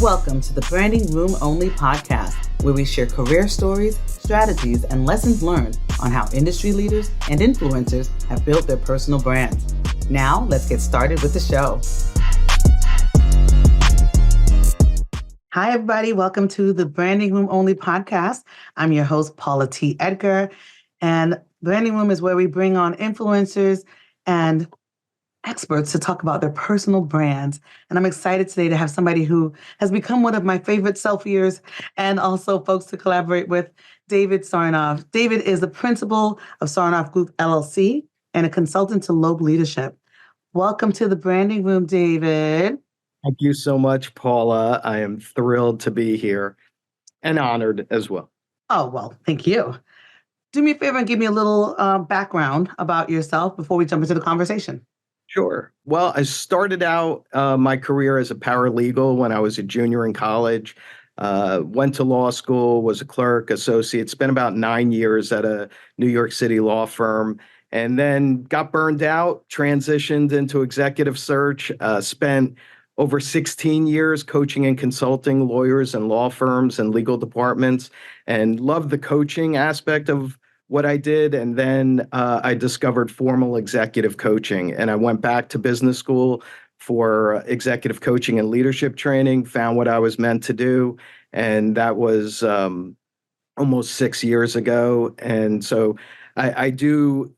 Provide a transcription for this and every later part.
Welcome to the Branding Room Only podcast, where we share career stories, strategies, and lessons learned on how industry leaders and influencers have built their personal brands. Now, let's get started with the show. Hi, everybody. Welcome to the Branding Room Only podcast. I'm your host, Paula T. Edgar, and Branding Room is where we bring on influencers and experts to talk about their personal brands. And I'm excited today to have somebody who has become one of my favorite selfiers and also folks to collaborate with, David Sarnoff. David is the principal of Sarnoff Group, LLC, and a consultant to Loeb Leadership. Welcome to the Branding Room, David. Thank you so much, Paula. I am thrilled to be here and honored as well. Oh, well, thank you. Do me a favor and give me a little background about yourself before we jump into the conversation. Sure. Well, I started out my career as a paralegal when I was a junior in college. Went to law school, was a clerk, associate, spent about 9 years at a New York City law firm, and then got burned out, transitioned into executive search, spent over 16 years coaching and consulting lawyers and law firms and legal departments, and loved the coaching aspect of what I did. And then I discovered formal executive coaching, and I went back to business school for executive coaching and leadership training, found what I was meant to do. And that was almost 6 years ago. And so I do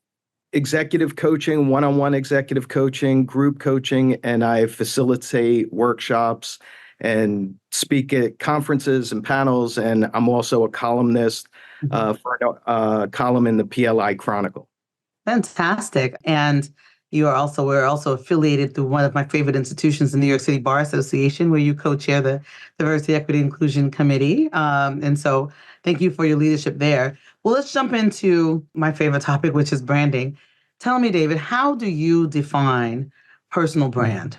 executive coaching, one-on-one executive coaching, group coaching, and I facilitate workshops and speak at conferences and panels. And I'm also a columnist for a column in the PLI Chronicle. Fantastic. And we're also affiliated through one of my favorite institutions, the New York City Bar Association, where you co-chair the Diversity, Equity, Inclusion Committee. And so thank you for your leadership there. Well, let's jump into my favorite topic, which is branding. Tell me, David, how do you define personal brand?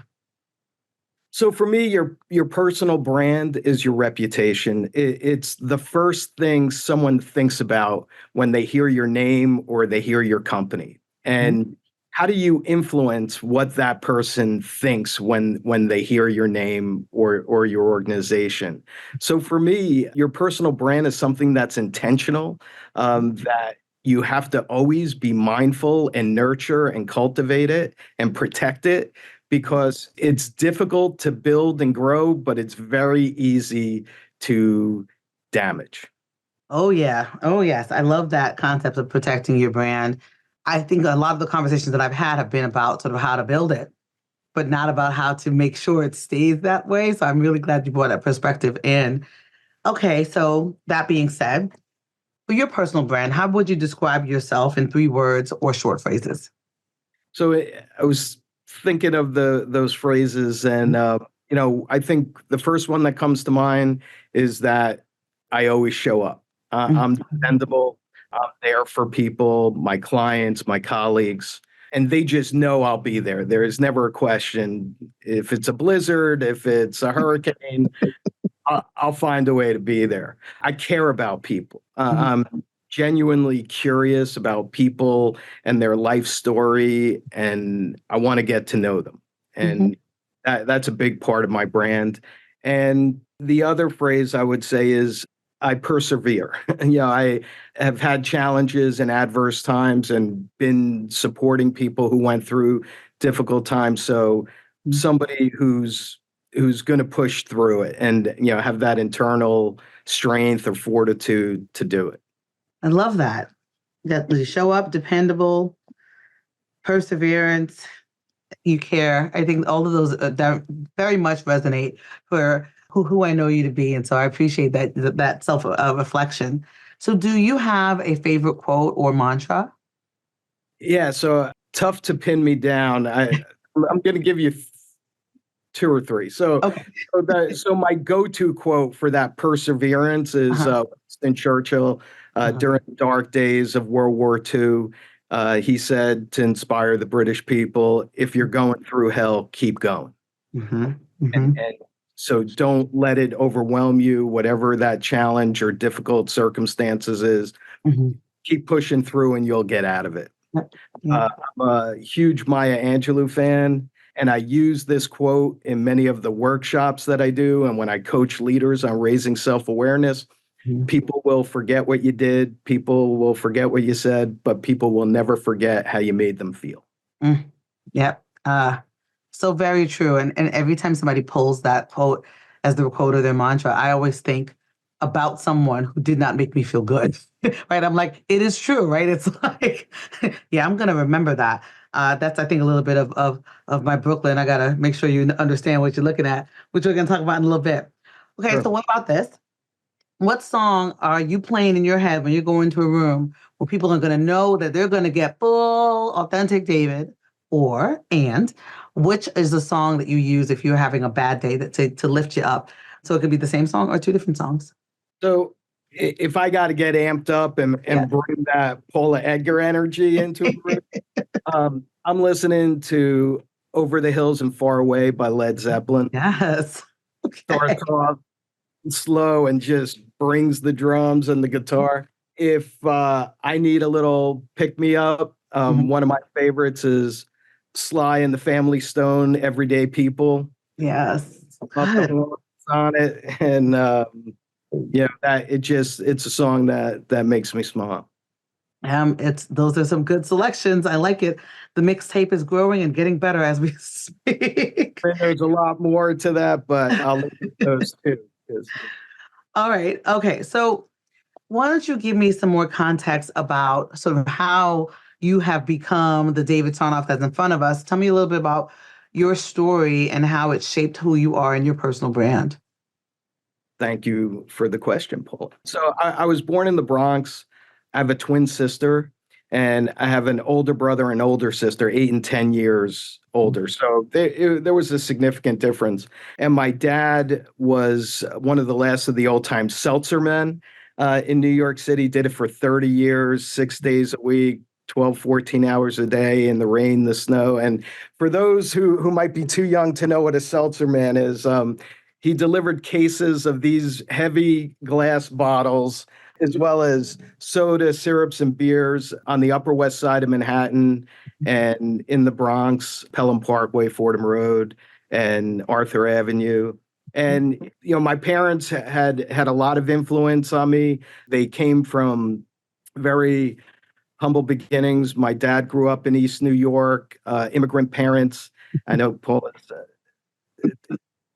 So for me, your personal brand is your reputation. It's the first thing someone thinks about when they hear your name or they hear your company. And how do you influence what that person thinks when they hear your name or your organization? So for me, your personal brand is something that's intentional, that you have to always be mindful and nurture and cultivate it and protect it, because it's difficult to build and grow, but it's very easy to damage. Oh, yeah. Oh, yes. I love that concept of protecting your brand. I think a lot of the conversations that I've had have been about sort of how to build it, but not about how to make sure it stays that way. So I'm really glad you brought that perspective in. Okay, so that being said, for your personal brand, how would you describe yourself in 3 words or short phrases? So I was thinking of those phrases, and I think the first one that comes to mind is that I always show up. I'm dependable. I'm there for people, my clients, my colleagues, and they just know I'll be there. There is never a question. If it's a blizzard, if it's a hurricane, I'll find a way to be there. I care about people. I'm genuinely curious about people and their life story, and I want to get to know them. And that's a big part of my brand. And the other phrase I would say is I persevere. I have had challenges and adverse times and been supporting people who went through difficult times. So somebody who's going to push through it and, have that internal strength or fortitude to do it. I love that. That you show up, dependable, perseverance, you care. I think all of those very much resonate for who I know you to be. And so I appreciate that self-reflection. So do you have a favorite quote or mantra? Yeah, so tough to pin me down. I'm going to give you 2 or 3. So, okay. so my go-to quote for that perseverance is Winston Churchill during the dark days of World War II. He said to inspire the British people, if you're going through hell, keep going. And so don't let it overwhelm you, whatever that challenge or difficult circumstances is. Keep pushing through and you'll get out of it. I'm a huge Maya Angelou fan. And I use this quote in many of the workshops that I do. And when I coach leaders on raising self-awareness, people will forget what you did, people will forget what you said, but people will never forget how you made them feel. Mm. Yep. So very true. And every time somebody pulls that quote as their quote or their mantra, I always think about someone who did not make me feel good. Right. I'm like, it is true, right? It's like, yeah, I'm gonna remember that. That's I think a little bit of my Brooklyn. I gotta make sure you understand what you're looking at, which we're gonna talk about in a little bit. Okay, Sure. so what about this? What song are you playing in your head when you go into a room where people are going to know that they're going to get full, authentic David? And which is the song that you use if you're having a bad day to lift you up? So it could be the same song or two different songs. So if I got to get amped up Yeah. and bring that Paula Edgar energy into a room, I'm listening to Over the Hills and Far Away by Led Zeppelin. Yes. Starts off slow and just brings the drums and the guitar. If I need a little pick me up, one of my favorites is Sly and the Family Stone, Everyday People. Yes. Up the Good. horns on it, and that it's a song that makes me smile. It's those are some good selections. I like it. The mixtape is growing and getting better as we speak. And there's a lot more to that, but I'll leave those two. All right. Okay. So why don't you give me some more context about sort of how you have become the David Sarnoff that's in front of us? Tell me a little bit about your story and how it shaped who you are and your personal brand. Thank you for the question, Paul. So I was born in the Bronx. I have a twin sister, and I have an older brother and older sister, 8 and 10 years older. So there was a significant difference. And my dad was one of the last of the old-time seltzer men in New York City, did it for 30 years, 6 days a week, 12, 14 hours a day in the rain, the snow. And for those who might be too young to know what a seltzer man is, he delivered cases of these heavy glass bottles, as well as soda, syrups, and beers on the Upper West Side of Manhattan and in the Bronx, Pelham Parkway, Fordham Road, and Arthur Avenue. And my parents had a lot of influence on me. They came from very humble beginnings. My dad grew up in East New York, immigrant parents. I know Paul is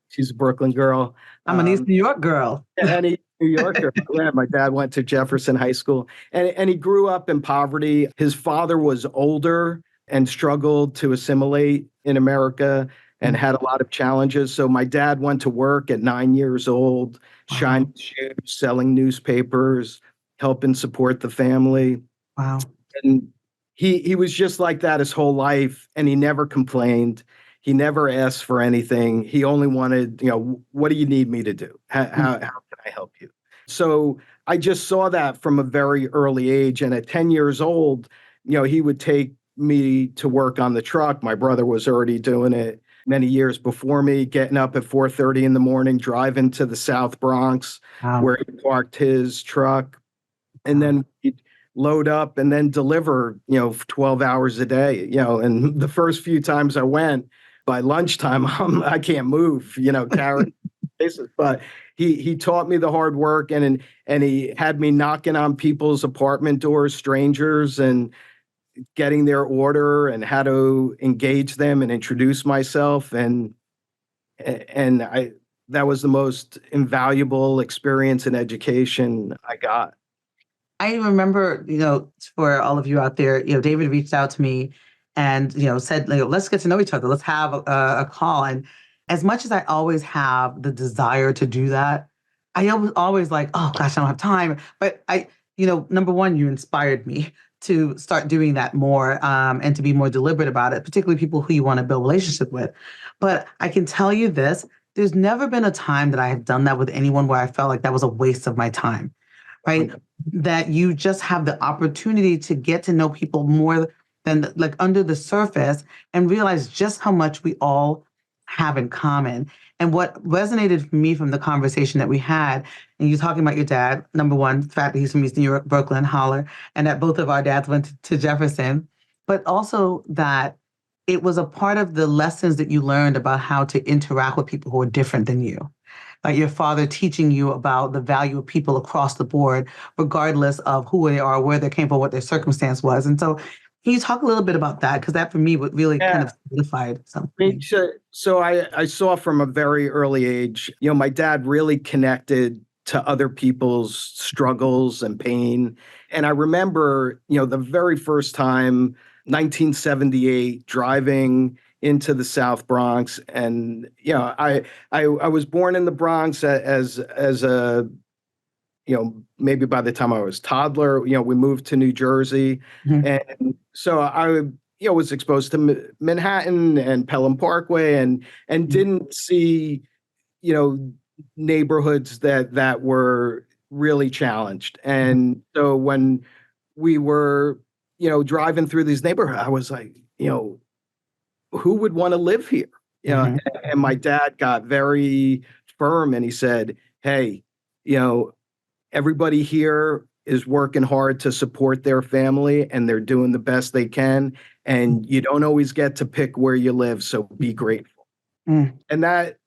she's a Brooklyn girl. I'm an East New York girl. And New Yorker. Yeah, my dad went to Jefferson High School, and he grew up in poverty. His father was older and struggled to assimilate in America and had a lot of challenges. So my dad went to work at 9 years old, shining shoes, selling newspapers, helping support the family. Wow. And he was just like that his whole life, and he never complained. He never asked for anything. He only wanted, what do you need me to do? How can I help you? So I just saw that from a very early age. And at 10 years old, he would take me to work on the truck. My brother was already doing it many years before me, getting up at 4:30 in the morning, driving to the South Bronx, where he parked his truck. And then he'd load up and then deliver, 12 hours a day, and the first few times I went, by lunchtime, I can't move, carry cases. But he taught me the hard work, and he had me knocking on people's apartment doors, strangers, and getting their order and how to engage them and introduce myself. And that was the most invaluable experience in education I got. I remember, for all of you out there, David reached out to me and, said, let's get to know each other. Let's have a call. And as much as I always have the desire to do that, I always like, oh gosh, I don't have time. But number one, you inspired me to start doing that more and to be more deliberate about it, particularly people who you want to build relationship with. But I can tell you this, there's never been a time that I have done that with anyone where I felt like that was a waste of my time, right? That you just have the opportunity to get to know people more than like under the surface and realize just how much we all have in common. And what resonated for me from the conversation that we had, and you talking about your dad, number one, the fact that he's from East New York, Brooklyn, holler, and that both of our dads went to Jefferson, but also that it was a part of the lessons that you learned about how to interact with people who are different than you. Like your father teaching you about the value of people across the board, regardless of who they are, where they came from, what their circumstance was. And so, can you talk a little bit about that? Because that for me would really kind Yeah. of solidified I mean, something. I saw from a very early age, my dad really connected to other people's struggles and pain. And I remember, the very first time, 1978, driving into the South Bronx. And, I was born in the Bronx as a, maybe by the time I was toddler, we moved to New Jersey. Mhm, And so I was exposed to Manhattan and Pelham Parkway, and mhm, didn't see, you know, neighborhoods that were really challenged. And so when we were, driving through these neighborhoods, I was like, who would want to live here? You know, mhm, and my dad got very firm and he said, hey, you know, everybody here is working hard to support their family and they're doing the best they can. And you don't always get to pick where you live. So be grateful. mhm, And that,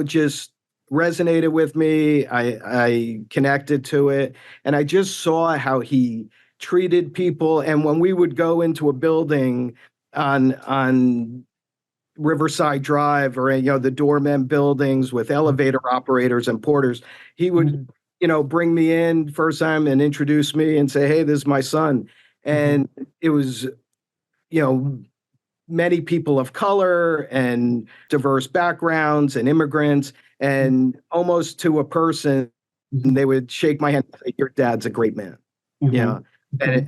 just resonated with me. I connected to it. And I just saw how he treated people. And when we would go into a building on Riverside Drive or the doorman buildings with elevator operators and porters, he would, mhm, bring me in first time and introduce me and say, "Hey, this is my son." mhm, And it was, you know, many people of color and diverse backgrounds and immigrants, and almost to a person, mhm, they would shake my hand and say, "Your dad's a great man." You mhm, know,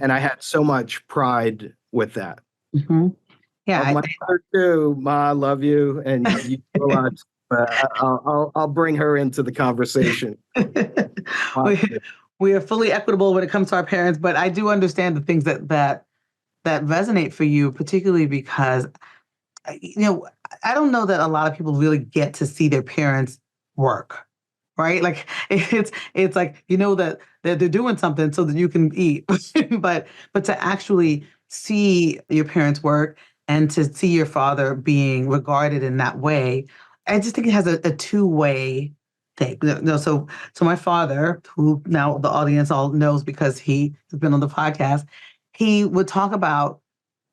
and I had so much pride with that. mhm. Yeah, Love my mother too, Ma. I love you, and you do a lot. But I'll bring her into the conversation. we we are fully equitable when it comes to our parents, but I do understand the things that resonate for you, particularly because I don't know that a lot of people really get to see their parents work, right? Like it's like that they're doing something so that you can eat, but to actually see your parents work and to see your father being regarded in that way, I just think it has a two-way thing. So my father, who now the audience all knows because he has been on the podcast, he would talk about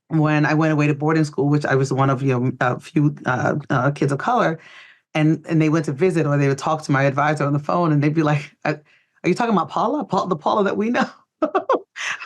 when I went away to boarding school, which I was one of a few kids of color, and they went to visit or they would talk to my advisor on the phone, and they'd be like, "Are you talking about Paula, the Paula that we know?"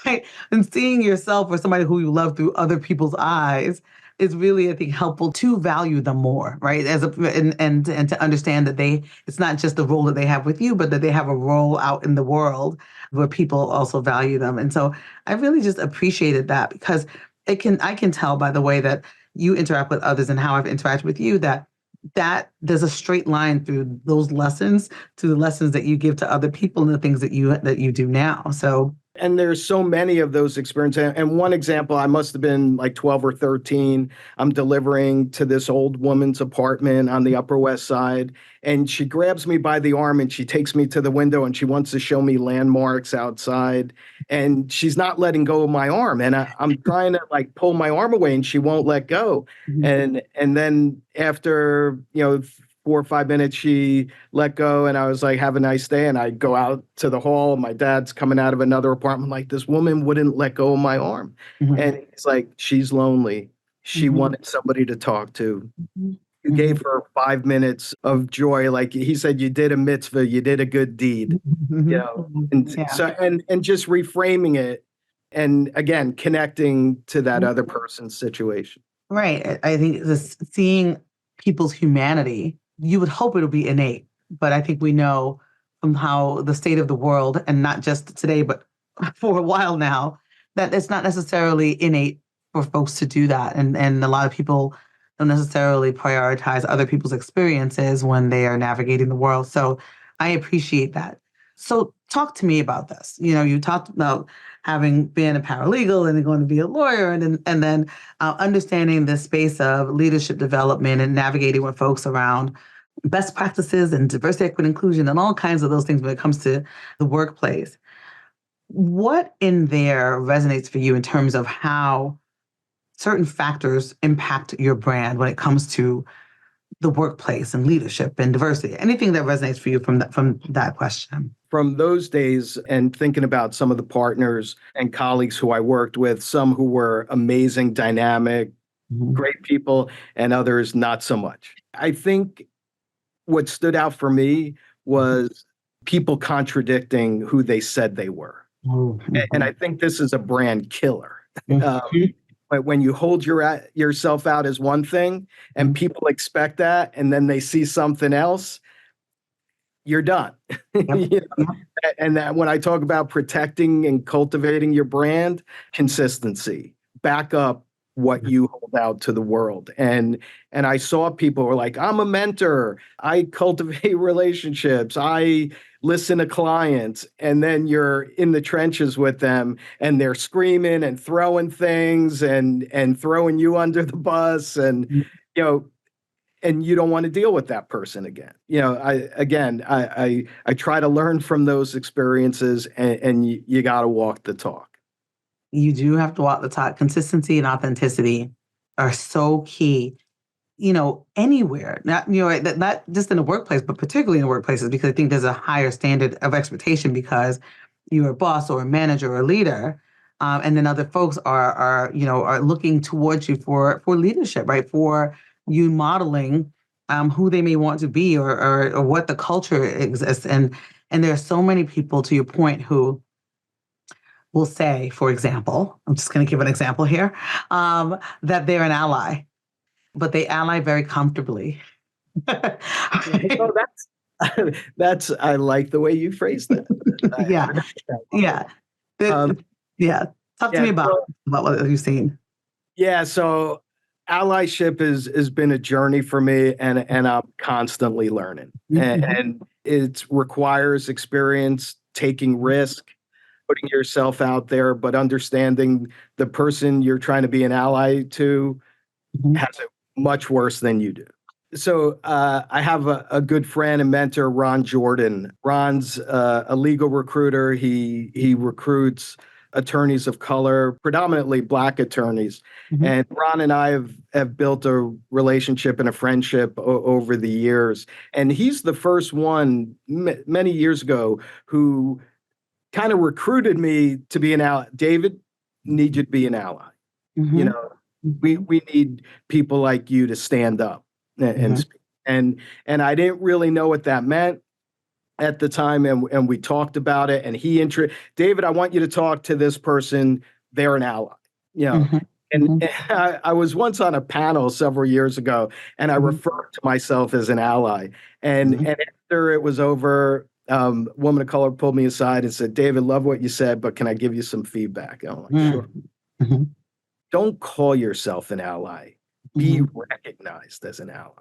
Right? And seeing yourself or somebody who you love through other people's eyes is really, I think, helpful to value them more, right? And to understand that it's not just the role that they have with you, but that they have a role out in the world where people also value them. And so I really just appreciated that because I can tell by the way that you interact with others and how I've interacted with you that there's a straight line through those lessons to the lessons that you give to other people and the things that you do now. So And there's so many of those experiences. And one example, I must have been like 12 or 13. I'm delivering to this old woman's apartment on the Upper West Side. And she grabs me by the arm and she takes me to the window and she wants to show me landmarks outside. And she's not letting go of my arm. And I'm trying to like pull my arm away and she won't let go. mhm, And then after, 4 or 5 minutes, she let go and I was like, have a nice day. And I go out to the hall. My dad's coming out of another apartment. Like, this woman wouldn't let go of my arm. mhm, And it's like, she's lonely. She mhm, wanted somebody to talk to. mhm, You mhm, gave her 5 minutes of joy. Like he said, you did a mitzvah, you did a good deed, mhm, mhm. and Yeah. so, and just reframing it. And again, connecting to that other person's situation. Right. I think this seeing people's humanity, you would hope it'll be innate, but I think we know from how the state of the world, and not just today, but for a while now, that it's not necessarily innate for folks to do that. And a lot of people don't necessarily prioritize other people's experiences when they are navigating the world. So I appreciate that. So talk to me about this. You talked about having been a paralegal and then going to be a lawyer and then understanding the space of leadership development and navigating with folks around best practices and diversity, equity, inclusion, and all kinds of those things when it comes to the workplace. What in there resonates for you in terms of how certain factors impact your brand when it comes to the workplace and leadership and diversity? Anything that resonates for you from that question? From those days and thinking about some of the partners and colleagues who I worked with, some who were amazing, dynamic, great people, and others not so much. I think what stood out for me was people contradicting who they said they were. And I think this is a brand killer. But when you hold yourself out as one thing and people expect that, and then they see something else, you're done. You know? And that when I talk about protecting and cultivating your brand, consistency, back up what you hold out to the world. And I saw people were like, I'm a mentor, I cultivate relationships, I listen to clients, and then you're in the trenches with them and they're screaming and throwing things and throwing you under the bus, and you know, and you don't want to deal with that person again. You know, I try to learn from those experiences, and you got to walk the talk. You do have to walk the talk. Consistency and authenticity are so key, anywhere, not, not just in the workplace, but particularly in workplaces, because I think there's a higher standard of expectation because you're a boss or a manager or a leader. And then other folks are looking towards you for leadership, right? For you modeling who they may want to be or what the culture exists. And there are so many people, to your point, who will say, for example, I'm just going to give an example here, that they're an ally, but they ally very comfortably. Oh, that's I like the way you phrased that. Yeah. Talk to me about what you've seen. Yeah, so allyship has been a journey for me, and I'm constantly learning. And it requires experience, taking risk, putting yourself out there, but understanding the person you're trying to be an ally to has it much worse than you do. So I have a good friend and mentor, Ron Jordan. Ron's a legal recruiter. He recruits attorneys of color, predominantly Black attorneys. And Ron and I have built a relationship and a friendship over the years. And he's the first one many years ago who kind of recruited me to be an ally. David, need you to be an ally. You know, we need people like you to stand up and speak. And I didn't really know what that meant at the time, and we talked about it. And David, I want you to talk to this person. They're an ally. You know. And I was once on a panel several years ago, and I referred to myself as an ally. And after it was over, a woman of color pulled me aside and said, David, love what you said, but can I give you some feedback? And I'm like, sure. Don't call yourself an ally. Be recognized as an ally,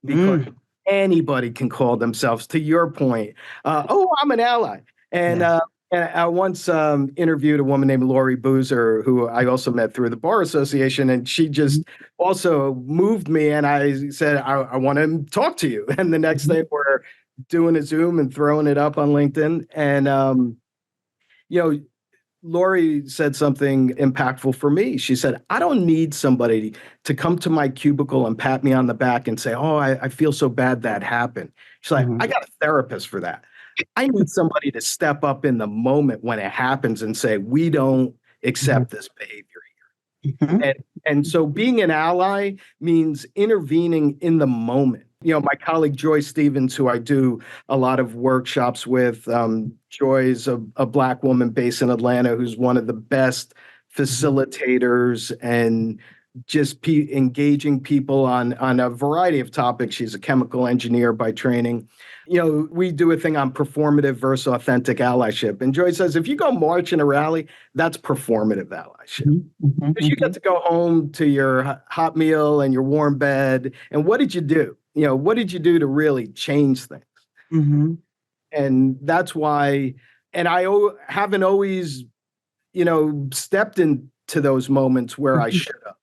because anybody can call themselves, to your point, I'm an ally. And I once interviewed a woman named Lori Boozer, who I also met through the Bar Association, and she just also moved me. And I said, I want to talk to you. And the next day we're doing a Zoom and throwing it up on LinkedIn. And, Lori said something impactful for me. She said, I don't need somebody to come to my cubicle and pat me on the back and say, I feel so bad that happened. She's like, I got a therapist for that. I need somebody to step up in the moment when it happens and say, we don't accept this behavior here. And so being an ally means intervening in the moment. My colleague Joy Stevens, who I do a lot of workshops with, Joy's a Black woman based in Atlanta who's one of the best facilitators and just engaging people on a variety of topics. She's a chemical engineer by training. We do a thing on performative versus authentic allyship. And Joy says, if you go march in a rally, that's performative allyship. Because you get to go home to your hot meal and your warm bed. And what did you do? What did you do to really change things? And that's why, and I haven't always, stepped into those moments where I should have.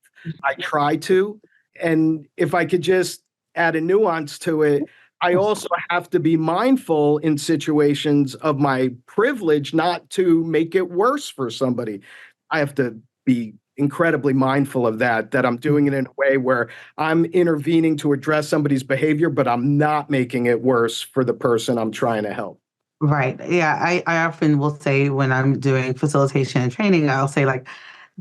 I try to. And if I could just add a nuance to it, I also have to be mindful in situations of my privilege not to make it worse for somebody. I have to be incredibly mindful of that I'm doing it in a way where I'm intervening to address somebody's behavior, but I'm not making it worse for the person I'm trying to help. Right. Yeah. I often will say when I'm doing facilitation and training, I'll say like,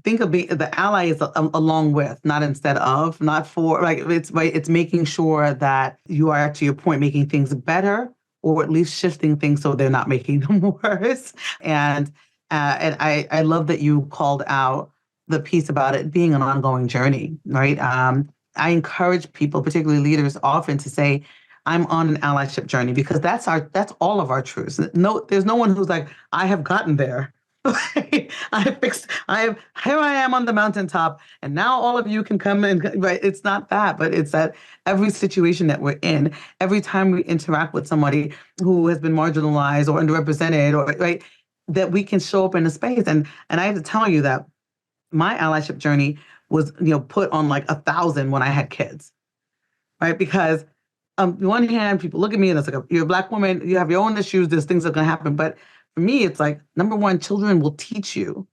think of the ally is along with, not instead of, not for, like it's making sure that you are, to your point, making things better or at least shifting things so they're not making them worse. And I love that you called out the piece about it being an ongoing journey, right? I encourage people, particularly leaders, often to say, I'm on an allyship journey because that's all of our truths. No, there's no one who's like, I have gotten there. I have fixed, here I am on the mountaintop, and now all of you can come and, right? It's not that, but it's that every situation that we're in, every time we interact with somebody who has been marginalized or underrepresented, or right, that we can show up in a space. And I have to tell you that my allyship journey was, put on like 1,000 when I had kids, right? Because on one hand, people look at me and it's like, you're a Black woman, you have your own issues, there's things that are going to happen. But for me, it's like, number one, children will teach you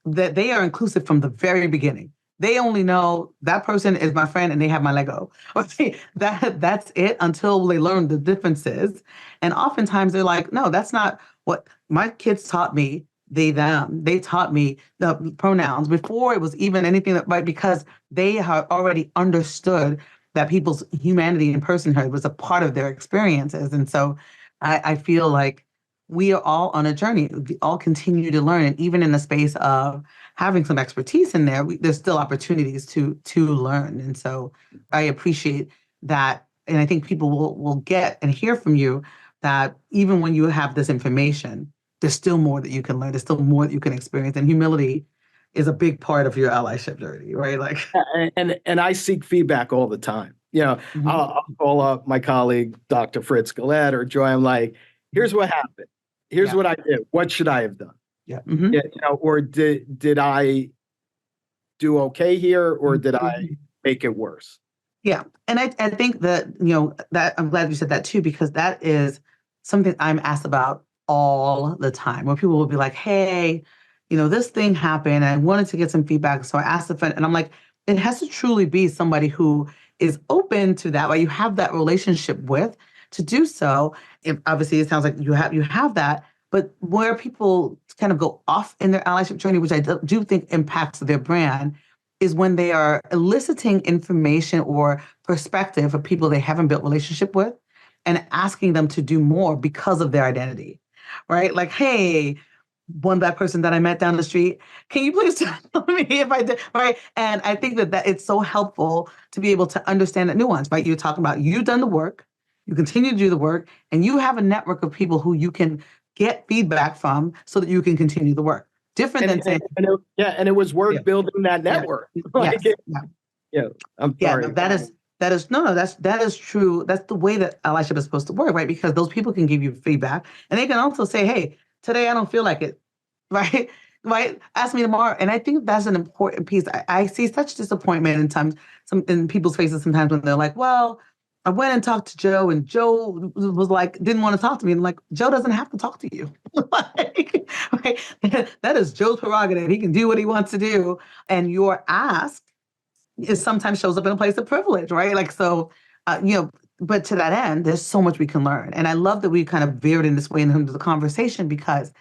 that they are inclusive from the very beginning. They only know that person is my friend and they have my Lego. That's it until they learn the differences. And oftentimes they're like, no, that's not what my kids taught me. They, them. They taught me the pronouns before it was even anything that, right, because they have already understood that people's humanity and personhood was a part of their experiences. And so I feel like we are all on a journey. We all continue to learn. And even in the space of having some expertise in there, there's still opportunities to learn. And so I appreciate that. And I think people will get and hear from you that even when you have this information, there's still more that you can learn. There's still more that you can experience. And humility is a big part of your allyship journey, right? Like, and I seek feedback all the time. I'll call up my colleague, Dr. Fritz Gillette or Joy. I'm like, here's what happened. Here's what I did. What should I have done? Yeah. Or did I do okay here, or did I make it worse? Yeah. And I think that, that I'm glad you said that too, because that is something I'm asked about all the time, where people will be like, hey, this thing happened. I wanted to get some feedback. So I asked a friend, and I'm like, it has to truly be somebody who is open to that, right? You have that relationship with to do so. If obviously it sounds like you have that, but where people kind of go off in their allyship journey, which I do think impacts their brand, is when they are eliciting information or perspective of people they haven't built relationship with and asking them to do more because of their identity, right? Like, hey, one Black person that I met down the street, can you please tell me if I did, right? And I think that it's so helpful to be able to understand that nuance, right? You're talking about you've done the work, you continue to do the work, and you have a network of people who you can get feedback from so that you can continue the work. Different than saying, and it was work building that network. I'm sorry. That is true. That's the way that allyship is supposed to work, right? Because those people can give you feedback, and they can also say, "Hey, today I don't feel like it," right? Right? Ask me tomorrow. And I think that's an important piece. I see such disappointment in people's faces sometimes when they're like, "Well, I went and talked to Joe, and Joe was like, didn't want to talk to me." And I'm like, Joe doesn't have to talk to you. Like, right? That is Joe's prerogative. He can do what he wants to do. And your ask is sometimes shows up in a place of privilege, right? Like, so, but to that end, there's so much we can learn. And I love that we kind of veered in this way into the conversation, because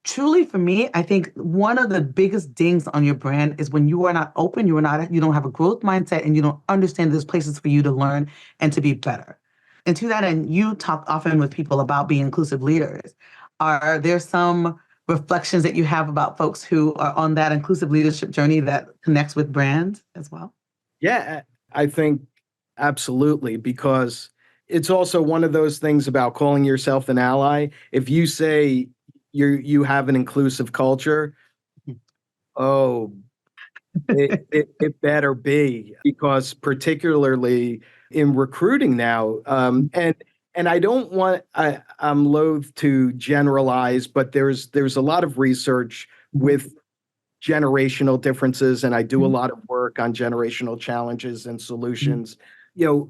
truly for me, I think one of the biggest dings on your brand is when you are not open, you don't have a growth mindset, and you don't understand there's places for you to learn and to be better. And to that end, you talk often with people about being inclusive leaders. Are there some reflections that you have about folks who are on that inclusive leadership journey that connects with brands as well? Yeah, I think absolutely, because it's also one of those things about calling yourself an ally. If you say you have an inclusive culture, oh, it better be, because particularly in recruiting now, and I don't want, I'm loath to generalize, but there's a lot of research with generational differences, and I do a lot of work on generational challenges and solutions. Young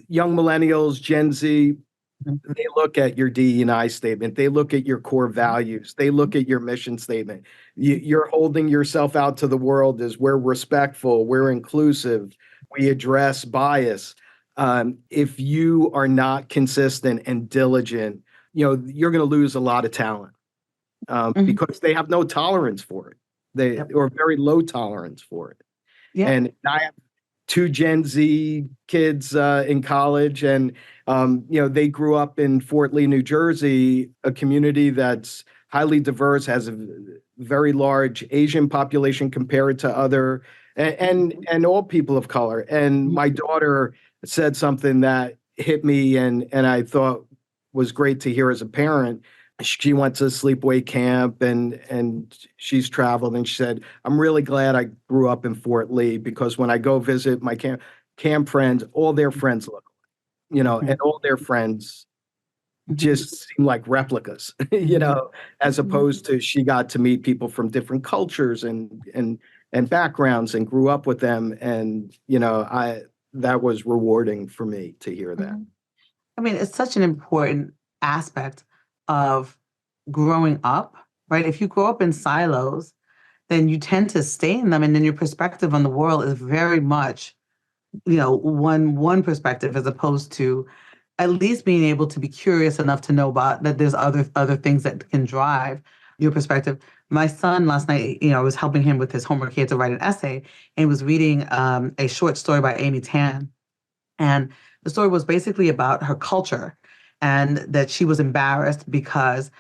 millennials, Gen Z, Mhm. They look at your DE&I statement. They look at your core values. They look at your mission statement. You're holding yourself out to the world as we're respectful, we're inclusive, we address bias. If you are not consistent and diligent, you're going to lose a lot of talent Mhm. because they have no tolerance for it. They Yep. or very low tolerance for it. Yep. And I have two Gen Z kids in college, and they grew up in Fort Lee, New Jersey, a community that's highly diverse, has a very large Asian population compared to other, and all people of color. And Mhm. my daughter said something that hit me, and I thought was great to hear as a parent. She went to sleepaway camp and she's traveled, and she said, I'm really glad I grew up in Fort Lee because when I go visit my camp friends, all their friends look, Mhm. and all their friends Mhm. just seem like replicas, Mhm. as Mhm. opposed to she got to meet people from different cultures and backgrounds and grew up with them. And, I that was rewarding for me to hear that. Mhm. I mean, it's such an important aspect of growing up, right? If you grow up in silos, then you tend to stay in them, and then your perspective on the world is very much, one perspective, as opposed to at least being able to be curious enough to know about that there's other things that can drive your perspective. My son last night, I was helping him with his homework. He had to write an essay, and he was reading a short story by Amy Tan. And the story was basically about her culture, and that she was embarrassed because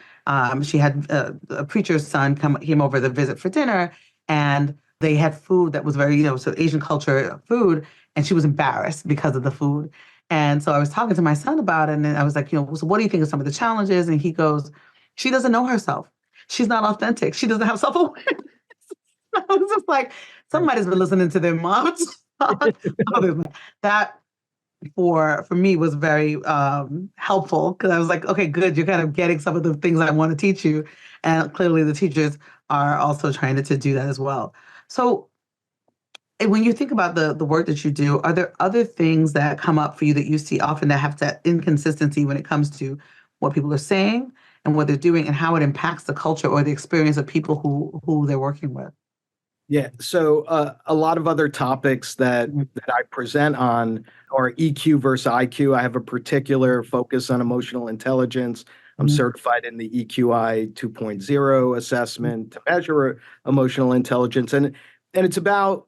she had a preacher's son came over to visit for dinner, and they had food that was very, so Asian culture food, and she was embarrassed because of the food. And so I was talking to my son about it, and I was like, so what do you think of some of the challenges? And he goes, she doesn't know herself. She's not authentic. She doesn't have self-awareness. I was just like, somebody's been listening to their moms. That for me was very helpful, because I was like, okay, good, you're kind of getting some of the things I want to teach you, and clearly the teachers are also trying to do that as well. So and when you think about the work that you do, are there other things that come up for you that you see often that have that inconsistency when it comes to what people are saying and what they're doing, and how it impacts the culture or the experience of people who they're working with? Yeah. So a lot of other topics that Mhm. I present on are EQ versus IQ. I have a particular focus on emotional intelligence. I'm Mhm. certified in the EQI 2.0 assessment to measure emotional intelligence, and it's about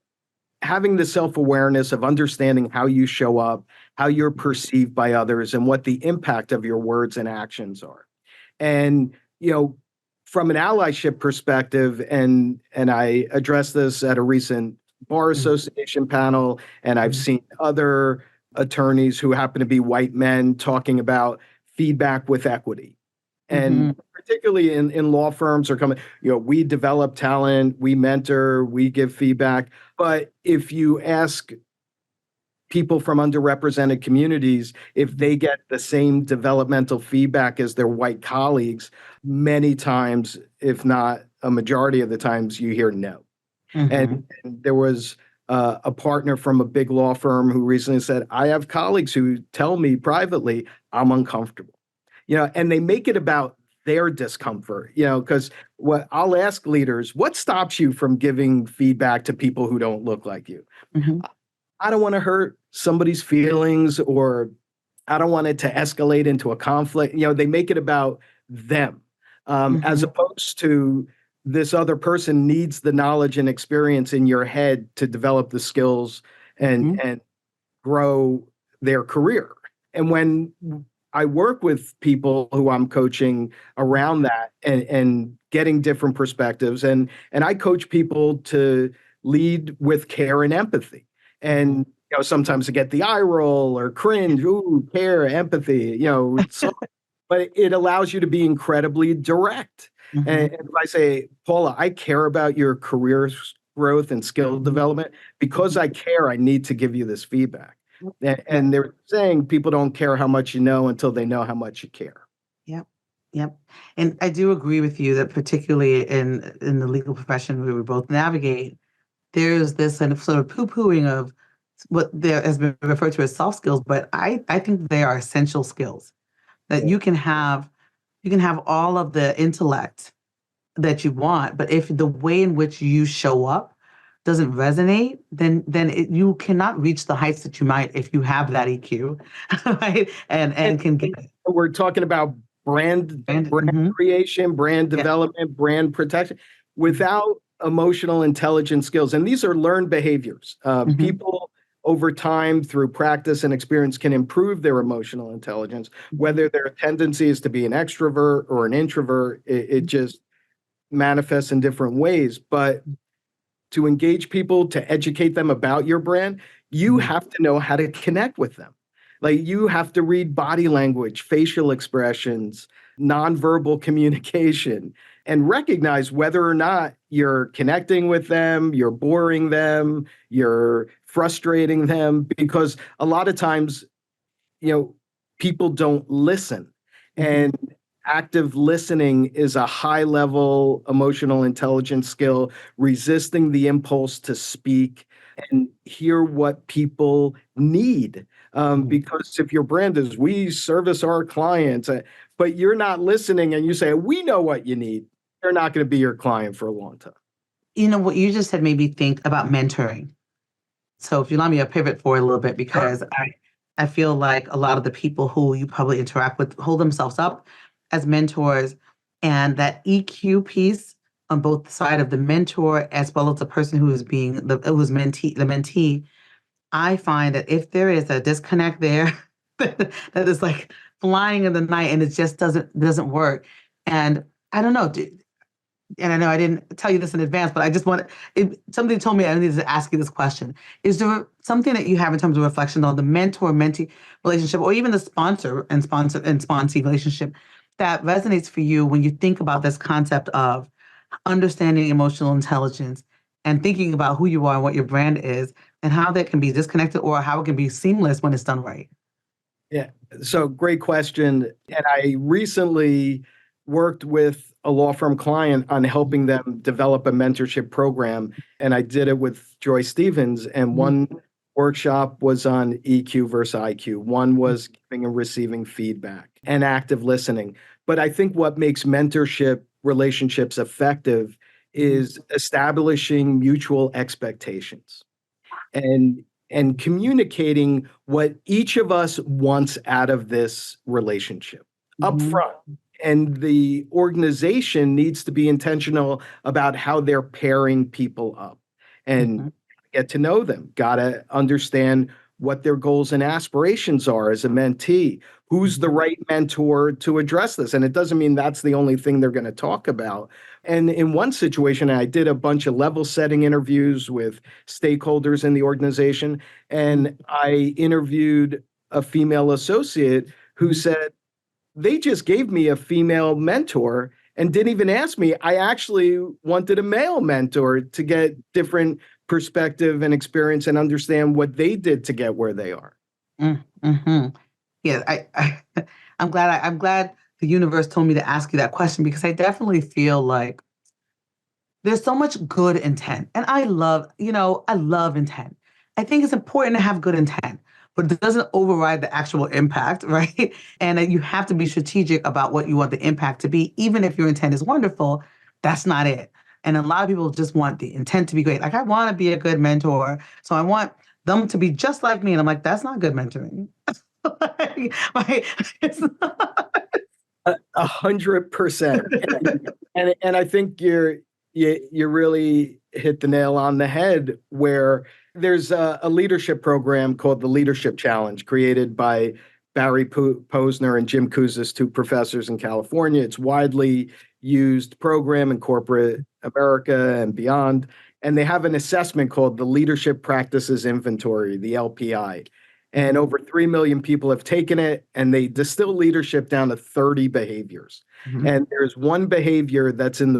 having the self-awareness of understanding how you show up, how you're perceived by others, and what the impact of your words and actions are. And, from an allyship perspective, and I addressed this at a recent bar Mhm. association panel, and I've Mhm. seen other attorneys who happen to be white men talking about feedback with equity. And Mhm. particularly in law firms are coming, we develop talent, we mentor, we give feedback. But if you ask people from underrepresented communities, if they get the same developmental feedback as their white colleagues, many times, if not a majority of the times, you hear no. And, Mhm. and there was a partner from a big law firm who recently said, I have colleagues who tell me privately, I'm uncomfortable. And they make it about their discomfort, because what I'll ask leaders, what stops you from giving feedback to people who don't look like you? Mhm. I don't want to hurt somebody's feelings, or I don't want it to escalate into a conflict. They make it about them, as Mhm. opposed to this other person needs the knowledge and experience in your head to develop the skills Mhm. and grow their career. And when I work with people who I'm coaching around that and getting different perspectives, and I coach people to lead with care and empathy. Mhm. And sometimes to get the eye roll or cringe, ooh, care, empathy, so, but it allows you to be incredibly direct. And Mhm. if I say, Paula, I care about your career growth and skill Mhm. development, because Mhm. I care, I need to give you this feedback. Yeah. And they're saying people don't care how much you know until they know how much you care. Yep. Yep. And I do agree with you that particularly in the legal profession where we both navigate, there's this kind of sort of poo-pooing of what there has been referred to as soft skills, but I think they are essential skills, that you can have all of the intellect that you want, but if the way in which you show up doesn't resonate, then you cannot reach the heights that you might if you have that EQ, right? And can get We're talking about brand mm-hmm. creation, brand Yeah. development, brand protection without emotional intelligence skills. And these are learned behaviors. Mm-hmm. People over time through practice and experience can improve their emotional intelligence, whether their tendency is to be an extrovert or an introvert. It just manifests in different ways. But to engage people, to educate them about your brand, you have to know how to connect with them. Like you have to read body language, facial expressions, nonverbal communication, and recognize whether or not you're connecting with them, you're boring them, you're frustrating them, because a lot of times, people don't listen. And active listening is a high level emotional intelligence skill, resisting the impulse to speak and hear what people need. Because if your brand is, we service our clients, but you're not listening and you say, we know what you need, they're not going to be your client for a long time. What you just said made me think about mentoring. So if you allow me to pivot for a little bit, because I feel like a lot of the people who you probably interact with hold themselves up as mentors, and that EQ piece on both side of the mentor as well as the person who is being the mentee. I find that if there is a disconnect there, that is like flying in the night, and it just doesn't work. And I don't know. And I know I didn't tell you this in advance, but I just somebody told me I needed to ask you this question. Is there something that you have in terms of reflection on the mentor-mentee relationship, or even the sponsor and sponsee relationship, that resonates for you when you think about this concept of understanding emotional intelligence and thinking about who you are and what your brand is, and how that can be disconnected or how it can be seamless when it's done right? Yeah. So great question. And I recently worked with a law firm client on helping them develop a mentorship program. And I did it with Joy Stevens. And one workshop was on EQ versus IQ. One was giving and receiving feedback and active listening. But I think what makes mentorship relationships effective is establishing mutual expectations and communicating what each of us wants out of this relationship up front. And the organization needs to be intentional about how they're pairing people up and get to know them. Got to understand what their goals and aspirations are as a mentee. Who's the right mentor to address this? And it doesn't mean that's the only thing they're going to talk about. And in one situation, I did a bunch of level setting interviews with stakeholders in the organization. And I interviewed a female associate who said, they just gave me a female mentor and didn't even ask me. I actually wanted a male mentor to get different perspective and experience and understand what they did to get where they are. Mm-hmm. Yeah, I'm glad the universe told me to ask you that question, because I definitely feel like there's so much good intent. And I love intent. I think it's important to have good intent, but it doesn't override the actual impact, right? And that you have to be strategic about what you want the impact to be. Even if your intent is wonderful, that's not it. And a lot of people just want the intent to be great. Like, I want to be a good mentor, so I want them to be just like me. And I'm like, that's not good mentoring. Like, it's not. 100%. And I think you really hit the nail on the head, where there's a leadership program called the Leadership Challenge, created by Barry Posner and Jim Kouzes, two professors in California. It's widely used program in corporate America and beyond. And they have an assessment called the Leadership Practices Inventory, the LPI. And over 3 million people have taken it, and they distill leadership down to 30 behaviors. And there's one behavior that's in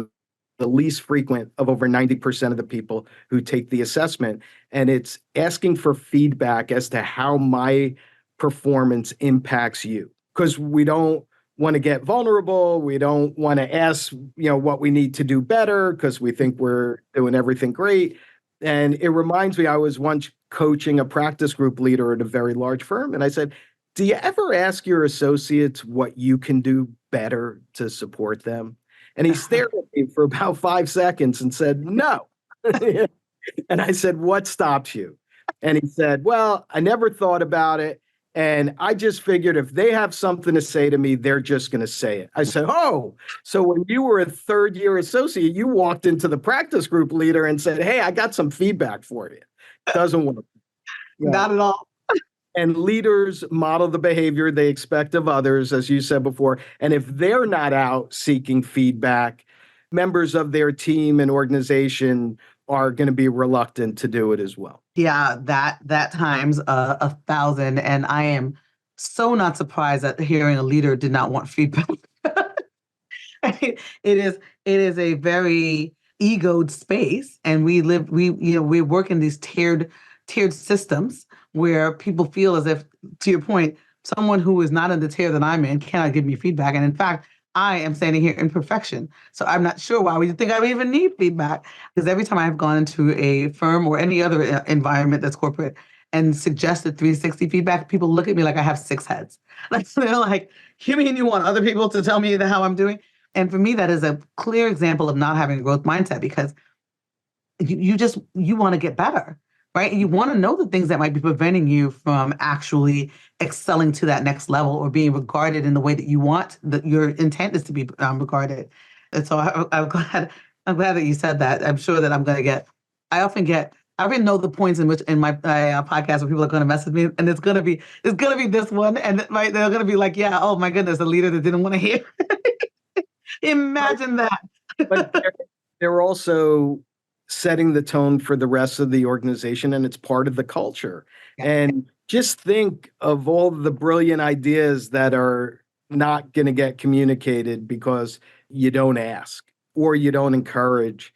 the least frequent of over 90% of the people who take the assessment. And it's asking for feedback as to how my performance impacts you. Because we don't want to get vulnerable. We don't want to ask, what we need to do better, because we think we're doing everything great. And it reminds me, I was once coaching a practice group leader at a very large firm. And I said, Do you ever ask your associates what you can do better to support them? And he stared at me for about 5 seconds and said, no. And I said, what stops you? And he said, well, I never thought about it. And I just figured if they have something to say to me, they're just going to say it. I said, oh, so when you were a third year associate, you walked into the practice group leader and said, hey, I got some feedback for you. Doesn't work. Yeah. Not at all. And leaders model the behavior they expect of others, as you said before. And if they're not out seeking feedback, members of their team and organization are going to be reluctant to do it as well. Yeah, that times 1,000. And I am so not surprised that hearing a leader did not want feedback. It is a very egoed space, and we work in these tiered systems where people feel as if, to your point, someone who is not in the tier that I'm in cannot give me feedback. And in fact, I am standing here in perfection. So I'm not sure why we think I would even need feedback. Because every time I've gone into a firm or any other environment that's corporate and suggested 360 feedback, people look at me like I have 6 heads. Like, they're like, you mean you want other people to tell me how I'm doing? And for me, that is a clear example of not having a growth mindset, because you want to get better, right? And you want to know the things that might be preventing you from actually excelling to that next level or being regarded in the way that you want, that your intent is to be regarded. And so I'm glad that you said that. I'm sure that I already know the points in my podcast where people are going to message me, and it's going to be this one, and they're going to be like, yeah, oh my goodness, a leader that didn't want to hear. Imagine that. But they're also setting the tone for the rest of the organization, and it's part of the culture. Yeah. And just think of all the brilliant ideas that are not going to get communicated because you don't ask or you don't encourage.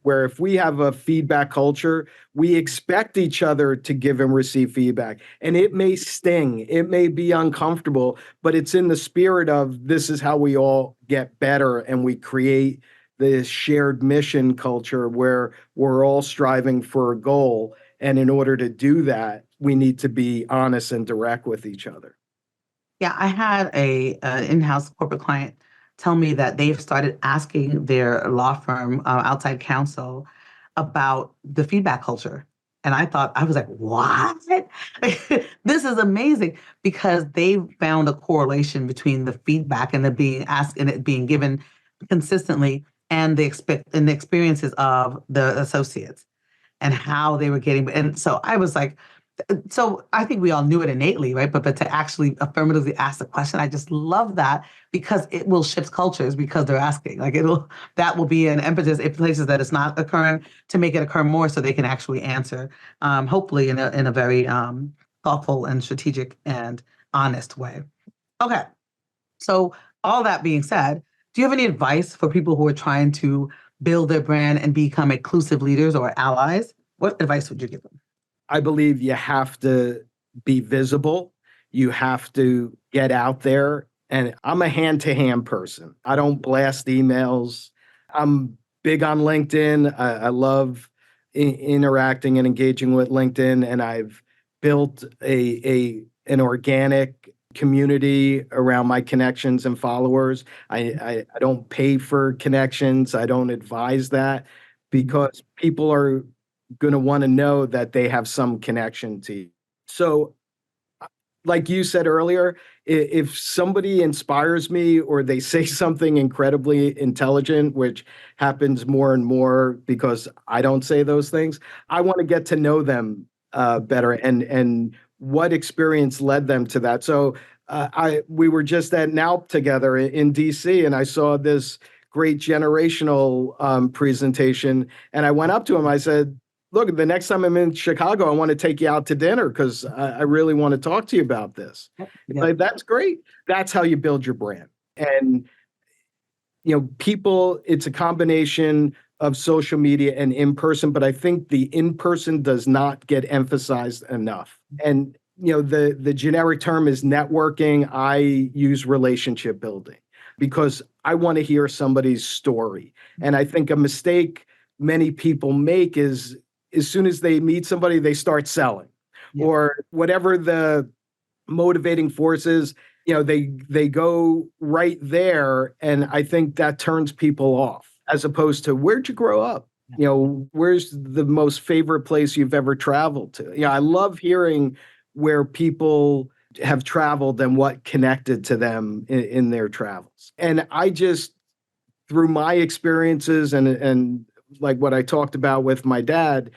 Where if we have a feedback culture, we expect each other to give and receive feedback. And it may sting, it may be uncomfortable, but it's in the spirit of this is how we all get better, and we create this shared mission culture where we're all striving for a goal. And in order to do that, we need to be honest and direct with each other. Yeah, I had an in-house corporate client tell me that they've started asking their law firm, outside counsel, about the feedback culture. And I was like, what? This is amazing, because they found a correlation between the feedback and it being asked and it being given consistently, and the experiences of the associates and how they were getting. And so I was like, so I think we all knew it innately, right? But to actually affirmatively ask the question, I just love that, because it will shift cultures because they're asking. Like that will be an impetus in places that it's not occurring to make it occur more, so they can actually answer, hopefully in a very thoughtful and strategic and honest way. Okay, so all that being said, do you have any advice for people who are trying to build their brand and become inclusive leaders or allies? What advice would you give them? I believe you have to be visible. You have to get out there. And I'm a hand-to-hand person. I don't blast emails. I'm big on LinkedIn. I love interacting and engaging with LinkedIn. And I've built an organic community around my connections and followers. I don't pay for connections. I don't advise that, because people are going to want to know that they have some connection to you. So, like you said earlier, if somebody inspires me or they say something incredibly intelligent, which happens more and more because I don't say those things, I want to get to know them better and what experience led them to that. So we were just at NALP together in DC, and I saw this great generational presentation, and I went up to him. I said, look, the next time I'm in Chicago, I want to take you out to dinner because I really want to talk to you about this. Yeah. Like, that's great. That's how you build your brand. And, people, it's a combination of social media and in-person, but I think the in-person does not get emphasized enough. And, the generic term is networking. I use relationship building because I want to hear somebody's story. And I think a mistake many people make is, as soon as they meet somebody, they start selling, or whatever the motivating forces, they go right there. And I think that turns people off, as opposed to, where'd you grow up? Where's the most favorite place you've ever traveled to? I love hearing where people have traveled and what connected to them in their travels. And I just, through my experiences and like what I talked about with my dad,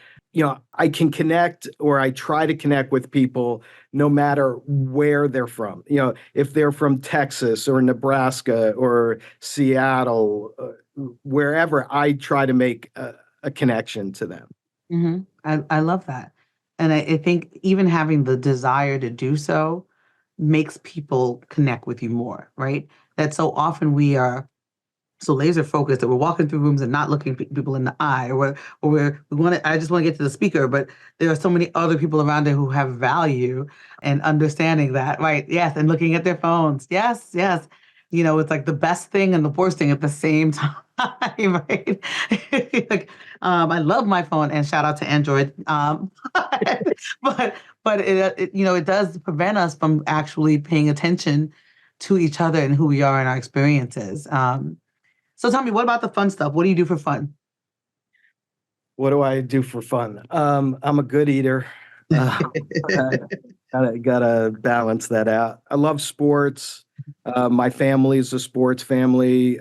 I can connect, or I try to connect with people no matter where they're from. If they're from Texas or Nebraska or Seattle, wherever, I try to make a connection to them. I love that. And I think even having the desire to do so makes people connect with you more, right? That so often we are so laser focused that we're walking through rooms and not looking people in the eye, I just want to get to the speaker, but there are so many other people around there who have value, and understanding that, right? Yes, and looking at their phones. Yes, yes. It's like the best thing and the worst thing at the same time, right? Like, I love my phone, and shout out to Android. But it does prevent us from actually paying attention to each other and who we are in our experiences. So tell me, what about the fun stuff? What do you do for fun? What do I do for fun? I'm a good eater. Gotta balance that out. I love sports. My family's a sports family.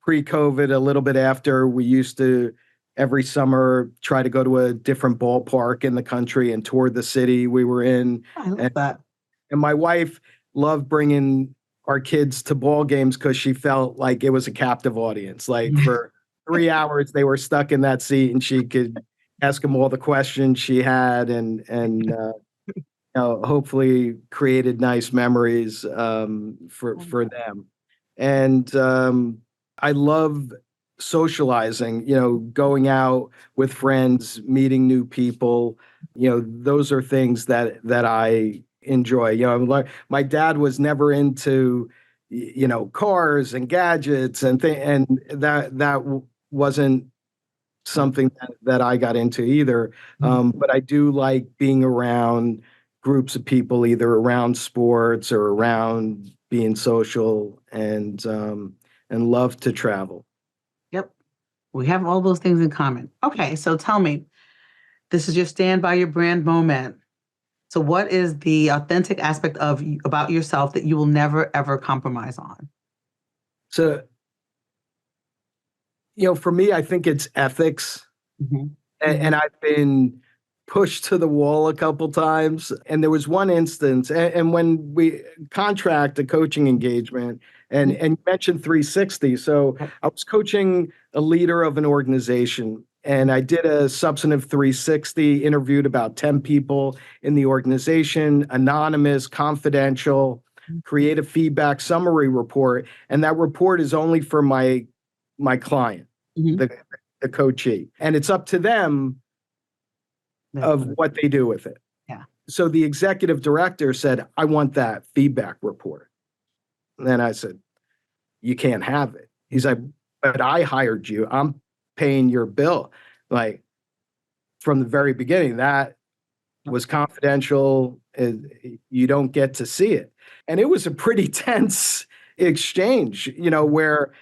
Pre-COVID, a little bit after, we used to every summer try to go to a different ballpark in the country and tour the city we were in. I love that. And my wife loved bringing our kids to ball games because she felt like it was a captive audience. Like for 3 hours, they were stuck in that seat, and she could ask them all the questions she had, and hopefully created nice memories for them. And I love socializing. Going out with friends, meeting new people. Those are things that I enjoy. My dad was never into cars and gadgets and that wasn't something that I got into either. But I do like being around groups of people, either around sports or around being social, and love to travel. Yep. We have all those things in common. Okay, so tell me, this is your stand by your brand moment. So what is the authentic aspect about yourself that you will never, ever compromise on? So, for me, I think it's ethics. And I've been pushed to the wall a couple times. And there was one instance, and when we contract a coaching engagement, and you mentioned 360. So I was coaching a leader of an organization, and I did a substantive 360, interviewed about 10 people in the organization, anonymous, confidential, create a feedback summary report. And that report is only for my client, the coachee. And it's up to them of what they do with it. Yeah. So the executive director said, I want that feedback report. And then I said, you can't have it. He's like, but I hired you. I'm paying your bill. Like, from the very beginning, that was confidential. You don't get to see it. And it was a pretty tense exchange, where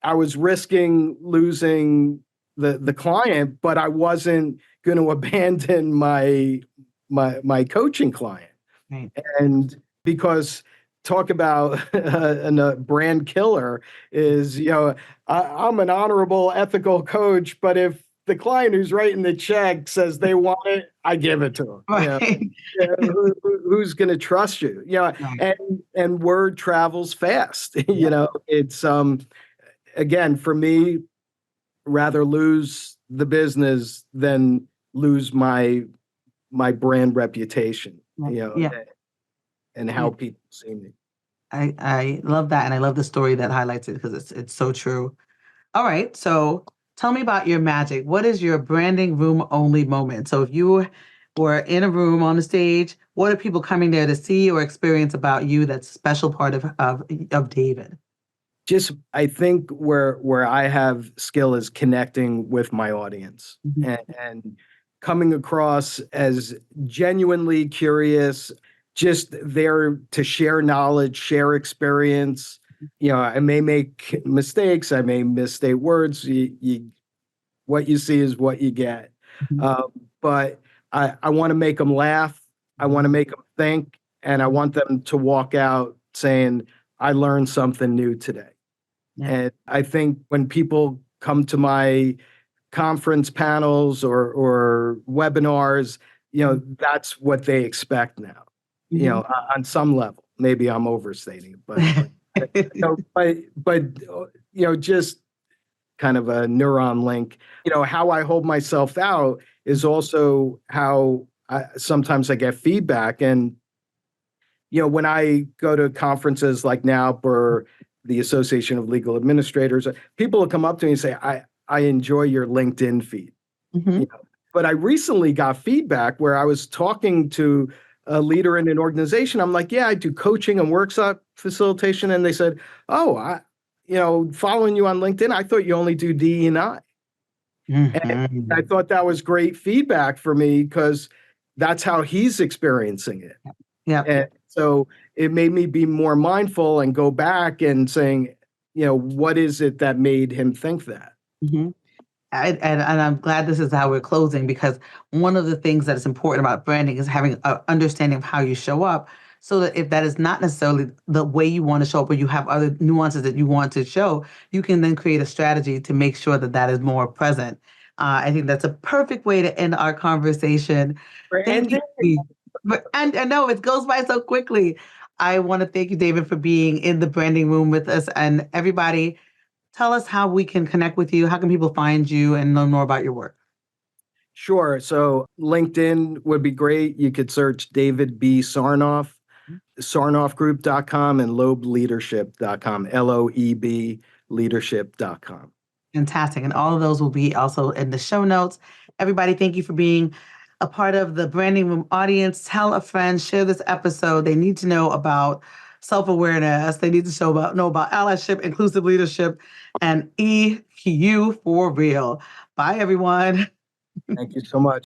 I was risking losing the client, but I wasn't going to abandon my coaching client. Right. And because talk about a brand killer is, I'm an honorable, ethical coach, but if the client who's writing the check says they want it, I give it to them. Right. Who's going to trust you? Right. And word travels fast. It's again, for me, rather lose the business than lose my brand reputation. And how people see me. I love that, and I love the story that highlights it, because it's so true. All right, so tell me about your magic. What is your branding room only moment? So if you were in a room on the stage, what are people coming there to see or experience about you that's a special part of David? Just, I think where I have skill is connecting with my audience, and coming across as genuinely curious, just there to share knowledge, share experience. I may make mistakes, I may misstate words. What you see is what you get. Mhm. But I want to make them laugh. I want to make them think, and I want them to walk out saying, I learned something new today. Yeah. And I think when people come to my conference panels or webinars, that's what they expect now, on some level. Maybe I'm overstating it, but just kind of a neuron link. How I hold myself out is also how sometimes I get feedback. And, when I go to conferences like now for the Association of Legal Administrators, people will come up to me and say, I enjoy your LinkedIn feed. Mhm. But I recently got feedback where I was talking to a leader in an organization. I'm like, yeah, I do coaching and workshop facilitation. And they said, oh, following you on LinkedIn, I thought you only do DE&I. And I Mhm. thought that was great feedback for me because that's how he's experiencing it. Yeah. And so it made me be more mindful and go back and saying, what is it that made him think that? Mhm. And I'm glad this is how we're closing, because one of the things that is important about branding is having an understanding of how you show up, so that if that is not necessarily the way you want to show up, or you have other nuances that you want to show, you can then create a strategy to make sure that that is more present. I think that's a perfect way to end our conversation. Thank And you. Steve. And I know it goes by so quickly. I want to thank you, David, for being in the branding room with us, and everybody. Tell us how we can connect with you. How can people find you and learn more about your work? sure. So LinkedIn would be great. You could search David B. Sarnoff, sarnoffgroup.com, and lobeleadership.com, LOEB leadership.com. Fantastic. And all of those will be also in the show notes. Everybody, thank you for being a part of the Branding Room audience. Tell a friend, share this episode. They need to know about self-awareness. They need to know about allyship, inclusive leadership, and EQ for real. Bye, everyone. Thank you so much.